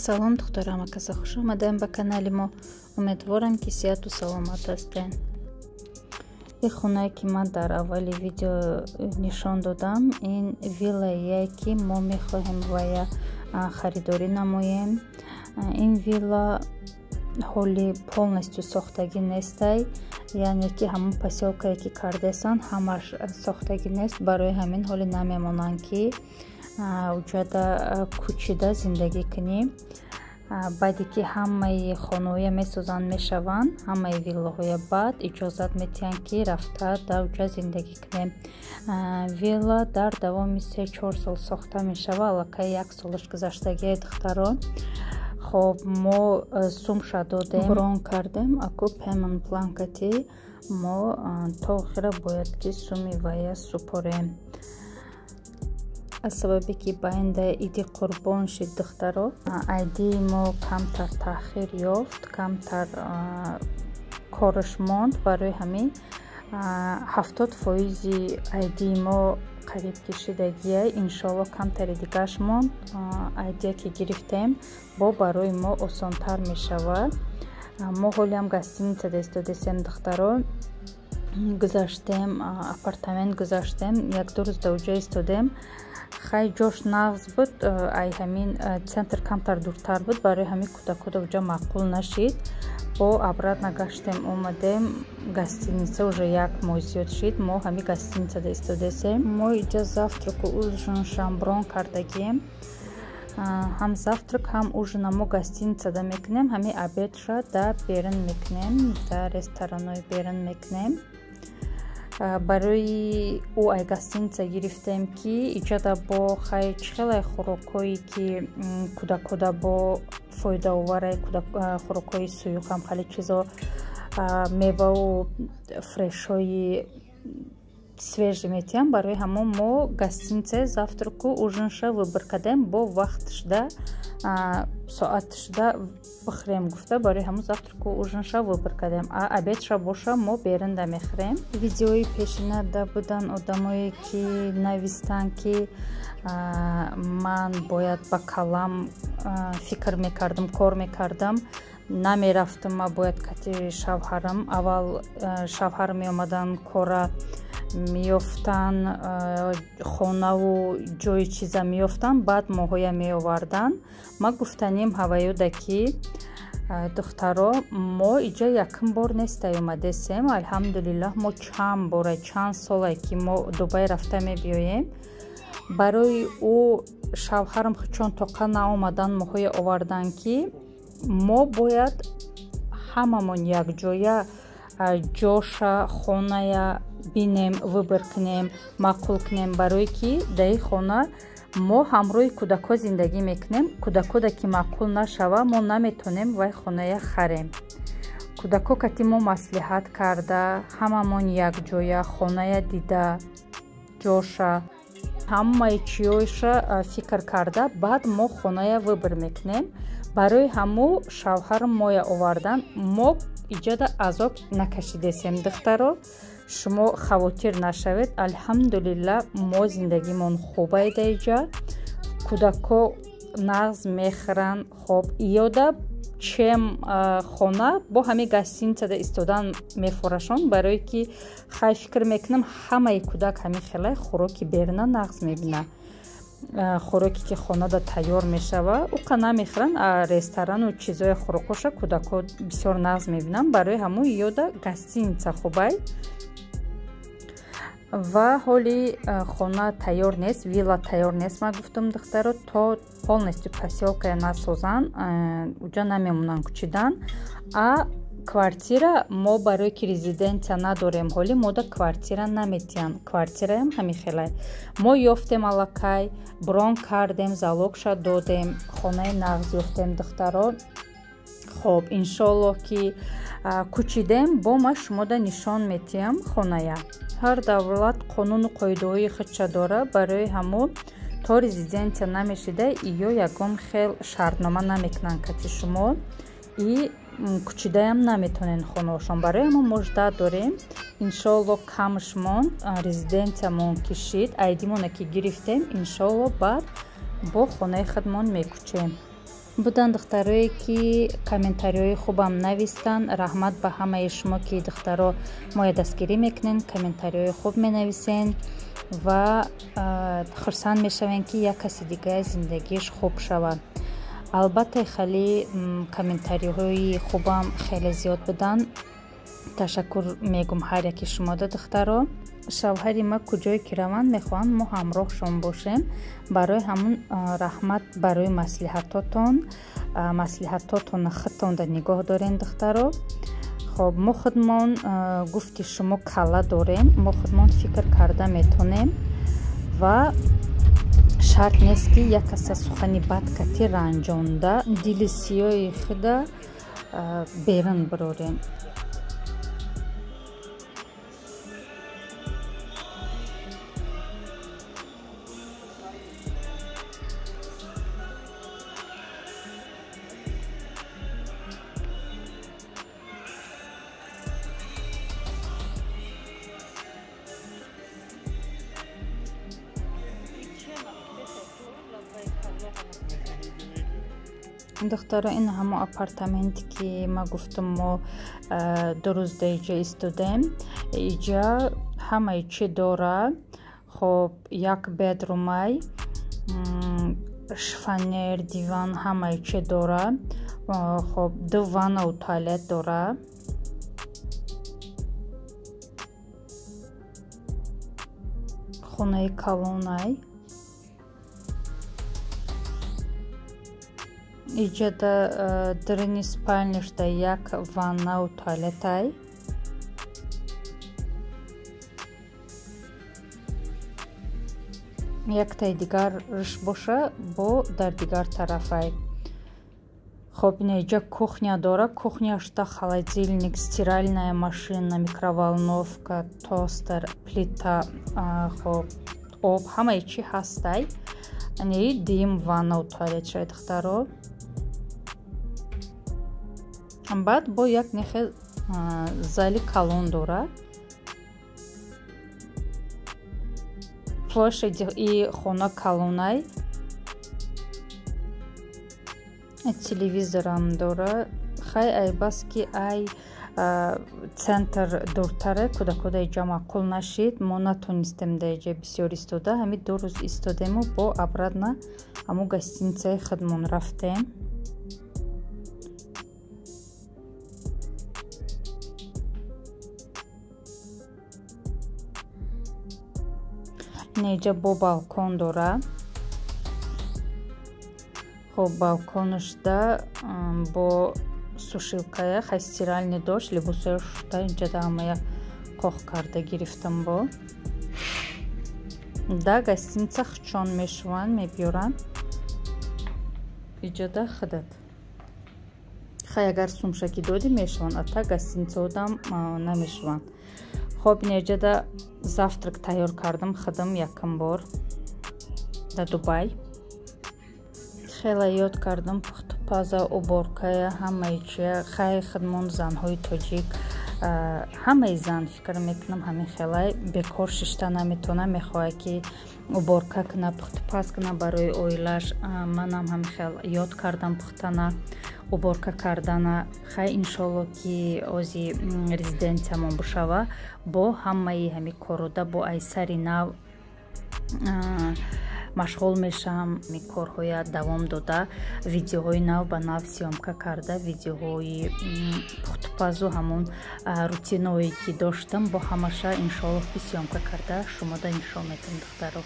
салом духтарам акаса, хуш омадаем ба канали мо. Умедворам ки сеҳату саломат ҳастем. ин хонае ки ман дар аввали видео нишон додам, ин виллае ки мо мехоҳем вая харидорӣ намоем. ин вилла ҳоли полностью сохтагӣ нестай, яъне ки ҳамон посёлкае ки кардесан ҳамаш сохтагӣ нест. Барои ҳамин ҳоли намемонанд ки уҷада кӯчида зиндагӣ кунем. баъде ки ҳамаи хонаҳоя месозанд мешаванд, ҳамаи виллаҳоя баъд иҷозат медиҳанд ки рафта дар уҷа зиндагӣ кунем. Вилла дар давоми 3-4 сол сохта мешавад, аллакай 1 солаш гузаштагие духтарон. хоб мо сумша додем, брон кардем, аку пемент бланкати мо то охира бояд ки суми вая супорем. аз сабабе ки байнда иди қурбон шид духтаро, айдии мо камтар таъхир ёфт, камтар кораш монд. Барои ҳамин 70% айдии мо қариб кишидагия, иншоалло камтари дигаш монд. айдия ки гирифтем бо барои мо осонтар мешавад. мо ҳолиам гостиницада истодесем духтаро, гузаштем апартамент гузаштем, 1-2 рӯз дар уҷа истодем. хай ҷош нағз буд, ай ҳамин центр камтар дуртар буд, барои ҳамин кӯдакода уҷа маъқул нашид. бо обратно гаштем омадем гостиница, уже 1 моҳ зиёд шид мо ҳамин гостиницада истодесем. мо иҷа завтраку ужин шамброн кардагием, ҳам завтрак ҳам ужина мо гостиницада мекунем, ҳамин обедша да берун мекунем, да ресторанои берун мекунем. барои ӯ ай гостиница гирифтем ки иҷада бо хай чихелай хӯрокҳое ки кӯдакода бо фоидаоварай, хӯрокҳои суюқам хеле чизо, меваву фрешҳои свежи метиҳам. барои ҳамон мо гостиницаи завтраку ужинша выбор кардем, бо вақтшда соатшда бихӯрем гуфта, барои ҳамон завтраку ужинша выбор кардем. обедша боша мо берунда мехӯрем. видеои пешинада буданд одамое ки навистанд ки ман бояд ба калам фикр мекардам, кор мекардам, намерафтам, ман бояд кати шавҳарам. аввал шавҳар меомадан кора меёфтан, хонаву ҷои чиза меёфтан, баъд моҳоя меовардан. ма гуфтаним ҳаваёда ки духтаро, мо иҷа якум бор нестай омадесем, алҳамдулиллаҳ мо чанд бора, чанд солае ки мо дубай рафта мебиёем. барои ӯ шавҳарам чон тоқа наомадан моҳоя овардан ки мо бояд ҳамамон якҷоя ҷоша хоная бинем, выбор кунем, маъқул кунем, барое ки дар ин хона мо ҳамроҳи кӯдако зиндагӣ мекунем. кӯдакода ки маъқул нашава мо наметонем вай хоная харем. кӯдако кати мо маслиҳат карда, ҳамамон якҷоя хоная дида, ҷоша, ҳамаи чиёша фикр карда, баъд мо хоная выбор мекунем. барои ҳамун шавҳар моя овардан, мо иҷада азоб накашидесем духтаро, шумо хавотир нашавед. алҳамдулиллаҳ мо зиндагимон хубай дар иҷа, кӯдако нағз мехӯранд. хоб ёда чем хона бо ҳамин гостиницада истодан мефорашон, барое ки хай фикр мекунам ҳамаи кӯдак ҳамин хелай хӯроки беруна нағз мебина. хӯроке ки хонада тайёр мешава уқа намехӯранд, ресторану чизои хӯрокоша кӯдако бисёр нағз мебинанд. барои ҳамун ёда гостиница хубай. ва ҳоли хона тайёр нест, вилла тайёр нест. ман гуфтам духтаро, то полностью посёлкая насозанд, уҷа намемонанд кӯчидан. квартира мо барои ки резиденсия надорем, ҳоли мода квартира наметиҳанд. квартираам ҳамин хелай мо ёфтем, аллакай брон кардем, залогша додем, хонаи нағз ёфтем духтаро. хоб иншоалло ки кӯчидем, бо ма шумода нишон метиҳам хоная. ҳар давлат қонуну қоидаҳои худша дорад. барои ҳамон то резиденсия намешида ё ягон хел шартнома намекунанд кати шумо и кӯчидаам наметонен хонаошон. барои ҳамон мо жда дорем, иншоалло камш монд, резиденсиямон кишид, айдимона ки гирифтем, иншоалло баъд бо хонаи худмон мекӯчем. буданд духтарое ки комментариҳои хубам навистанд. Раҳмат ба ҳамаи шумо ки духтаро моя дастгирӣ мекунед, комментариҳои хуб менависен ва хурсанд мешавем ки як каси дигаи зиндагиш хуб шавад. албатта хеле комментариҳои хубам хеле зиёд буданд. ташаккур мегум ҳар яки шумода духтаро. шавҳари ма куҷое ки раванд мехоҳанд мо ҳамроҳшон бошем. барои ҳамун раҳмат барои маслиҳатотона худтонда нигоҳ дорем духтаро. хоб мо худмон гуфти шумо кала дорем, мо худмон фикр карда метонем ва шарт нест ки як каса сухани бад кати ранҷонда дили сиёи худа берун бирорем. духтаро ин ҳамо апартаменте ки ма гуфтам мо 2 рӯз да иҷа истодем. иҷа ҳамаи чӣ дора. хоб як бедрумай, шифонер, диван ҳамаи чӣ дора. хоб 2 ваннау туалет дора. хонаи калонай. иҷада дрини спальнишда як ваннау туалетай. яктаи дигарш боша бо дар дигар тарафай. хоб ин иҷа кухня дора. кухняшда холодильник, стиральная машина, микроволновка, тостер, плита, хоб об ҳамаи чӣ ҳастай. ани дим ваннау туалет шояд духтаро. баъд бо як нехе зали калон дора. площади и хона калонай. телевизорам дора. хай ай бас ки ай центр дуртаре куда иҷа маъқул нашид. мо натонистем да иҷа бисёр истода. ҳами 2 рӯз истодему бо обратно ҳаму гостиницаи худмон рафтем. иҷа бо балкон дора. хоб балконашда бо сушилкая хай стиральни дошт. либосоя шута инҷада ҳамая қоқ карда гирифтам бо. да гостиница хучон мешаванд мебиёранд. иҷада худат. хай агар сумшаки доди мешаванд, а так гостиницаодам намешаванд. хоб ин иҷада завтрак тайёр кардам худам якам бор да Дубай. хеле ёд кардам пухтупаза, уборкая, ҳамаи чия. хай худмон занҳои тоҷик, ҳамаи зан фикр мекунам ҳамин хелай бекор шишта наметона. мехоҳад ки уборка куна, пухтупаз куна барои оилаш. манам ҳамин хел ёд кардам пухтана, уборка кардана. хай иншолло ки ози резиденсиямон бушава бо ҳамаи ҳами коруда бо айсари нав машғул мешавам. ми корҳоя давом дода видеоҳои нав ба нав сиёмка карда, видеоҳои пухтупазу ҳамон рутинаое ки доштам бо ҳамаша иншолло ки сиёмка карда шумода нишон метавам духтаро.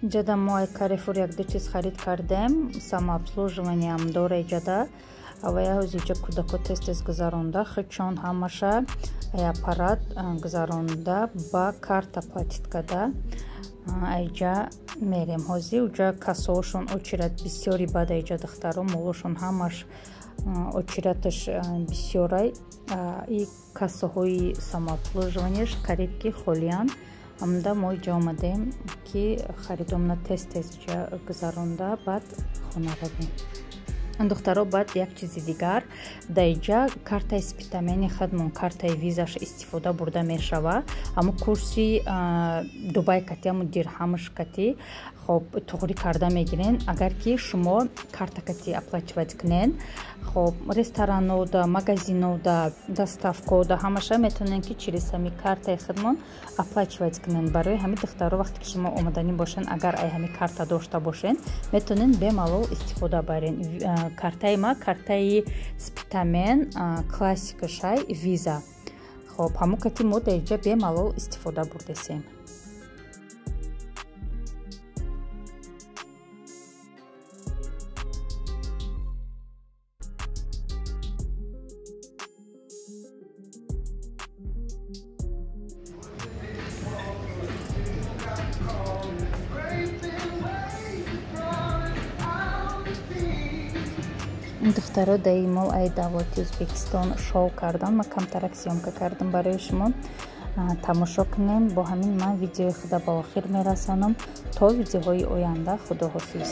Инҷода мо ай Carrefour як-ду чиз харид кардем, самообслуживаниям дора иҷода. Аввал ҳозир иҷа кӯдако тез гузаронда, хичон ҳамаша ай аппарат гузаронда ба карта платит карда. Айҷа мерем ҳозир уҷа кассаошон очират бисёри бада иҷа духтаро молошон ҳамаш очираташ бисёрай. И кассаҳои самообслуживанияш қариб ки холиян. Амда мо иҷа омадем ки харидомна тез иҷа гузаронда баъд хона равем. Духтаро баъд як чизи дигар да иҷа картаи спитамени худмон картаи визаш истифода бурда мешава. Ҳамун курси Дубай кати ҳамун дирҳамаш кати хоб туғри карда мегирен. Агар ки шумо карта кати оплачивать кунен, хоб рестораннода, магазинода, доставкода ҳамаша метавонен ки через ҳами картаи худмон оплачивать кунен. Барои ҳамин духтаро вақте ки шумо омаданӣ бошен, агар ай ҳами карта дошта бошен, метавонен бемалол истифода барен. Картаи ма картаи спитамен классикашай виза. Хоб ҳамун кати мо да иҷа бемалол истифода бурдесем. Духтаро даи мол ай давлати Ӯзбекистон шоу кардан. Ма камтарак сёмка кардам барои шумо. Тамошо кунем. Бо ҳамин ман видеои худа ба охир мерасонам. То видеоҳои оянда. Худоҳофиз.